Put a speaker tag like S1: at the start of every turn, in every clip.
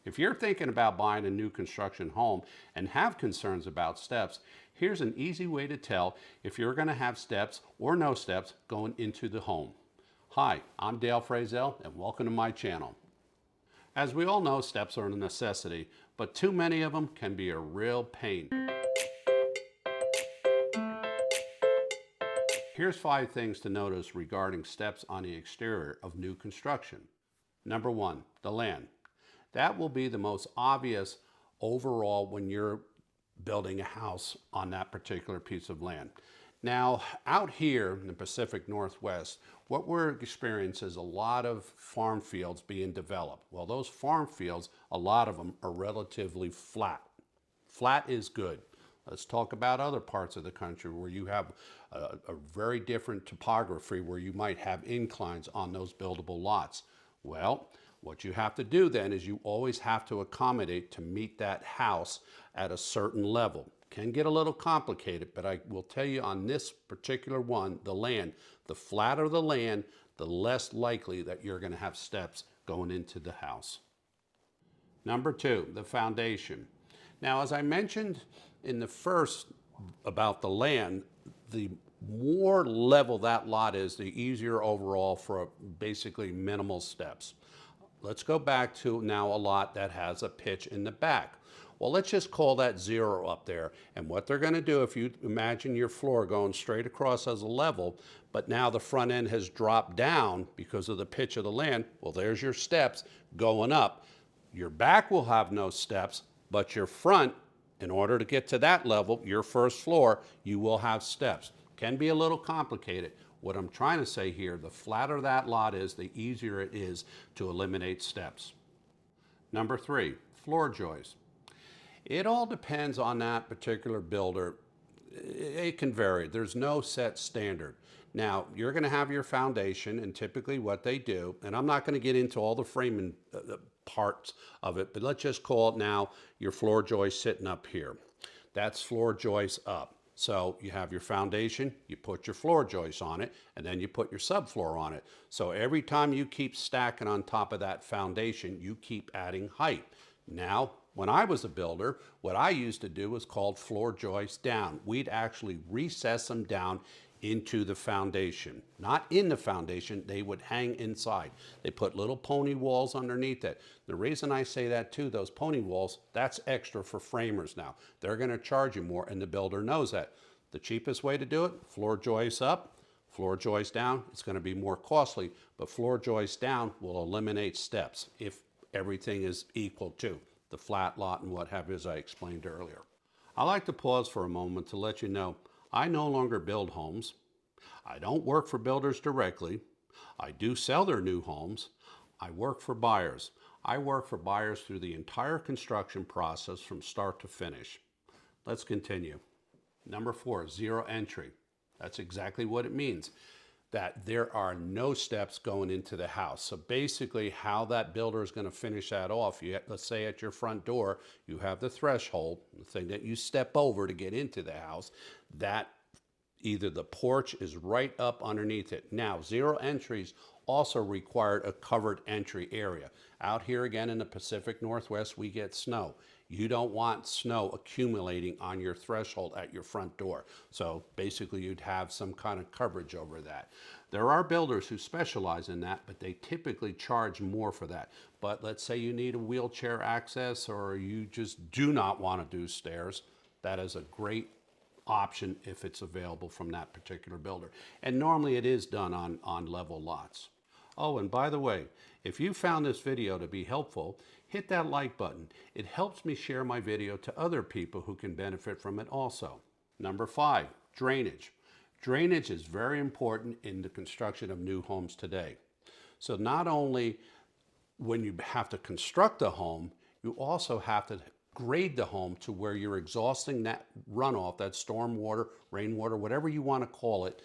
S1: If you're thinking about buying a new construction home and have concerns about steps, here's an easy way to tell if you're going to have steps or no steps going into the home. Hi, I'm Dale.frazell and welcome to my channel. As we all know, steps are a necessity, but too many of them can be a real pain. Here's 5 things to notice regarding steps on the exterior of new construction. Number 1, the land. That will be the most obvious overall when you're building a house on that particular piece of land. Now, out here in the Pacific Northwest, what we're experiencing is a lot of farm fields being developed. Well, those farm fields, a lot of them are relatively flat. Flat is good. Let's talk about other parts of the country where you have a very different topography, where you might have inclines on those buildable lots. Well, what you have to do then is you always have to accommodate to meet that house at a certain level. Can get a little complicated, but I will tell you on this particular one, the land, the flatter the land, the less likely that you're going to have steps going into the house. Number 2, the foundation. Now, as I mentioned in the first about the land, the more level that lot is, the easier overall for basically minimal steps. Let's go back to now a lot that has a pitch in the back. Well, let's just call that 0 up there. And what they're going to do, if you imagine your floor going straight across as a level, but now the front end has dropped down because of the pitch of the land, well, there's your steps going up. Your back will have no steps, but your front, in order to get to that level, your first floor, you will have steps. Can be a little complicated. What I'm trying to say here, the flatter that lot is, the easier it is to eliminate steps. Number 3, floor joists. It all depends on that particular builder. It can vary. There's no set standard. Now, you're going to have your foundation, and typically what they do, and I'm not going to get into all the framing parts of it, but let's just call it now your floor joist sitting up here. That's floor joist up. So you have your foundation, you put your floor joist on it, and then you put your subfloor on it. So every time you keep stacking on top of that foundation, you keep adding height. Now, when I was a builder, what I used to do was called floor joist down. We'd actually recess them down into the foundation. Not in the foundation, they would hang inside. They put little pony walls underneath it. The reason I say that too, those pony walls, that's extra for framers now. They're going to charge you more, and the builder knows that. The cheapest way to do it, floor joist up, floor joist down. It's going to be more costly, but floor joist down will eliminate steps if everything is equal to the flat lot and what have you, as I explained earlier. I like to pause for a moment to let you know I no longer build homes. I don't work for builders directly. I do sell their new homes. I work for buyers. I work for buyers through the entire construction process from start to finish. Let's continue. Number 4, 0 entry. That's exactly what it means, that there are no steps going into the house. So basically how that builder is going to finish that off, let's say at your front door, you have the threshold, the thing that you step over to get into the house, that either the porch is right up underneath it. Now, 0 entries also required a covered entry area. Out here again in the Pacific Northwest, we get snow. You don't want snow accumulating on your threshold at your front door. So basically you'd have some kind of coverage over that. There are builders who specialize in that, but they typically charge more for that. But let's say you need a wheelchair access, or you just do not want to do stairs. That is a great option if it's available from that particular builder. And normally it is done on level lots. Oh, and by the way, if you found this video to be helpful, hit that like button. It helps me share my video to other people who can benefit from it also. Number 5, drainage. Drainage is very important in the construction of new homes today. So not only when you have to construct a home, you also have to grade the home to where you're exhausting that runoff, that storm water, rainwater, whatever you want to call it,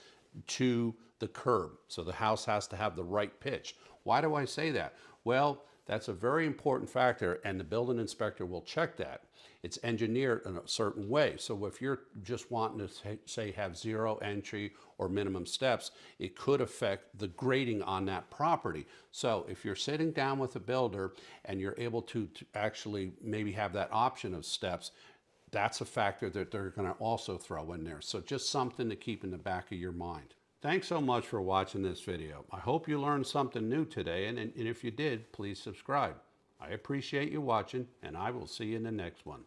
S1: to the curb. So the house has to have the right pitch. Why do I say that? Well, That's a very important factor, and the building inspector will check that. It's engineered in a certain way. So if you're just wanting to say have zero entry or minimum steps, it could affect the grading on that property. So if you're sitting down with a builder and you're able to actually maybe have that option of steps, that's a factor that they're going to also throw in there. So just something to keep in the back of your mind. Thanks so much for watching this video. I hope you learned something new today, and if you did, please subscribe. I appreciate you watching, and I will see you in the next one.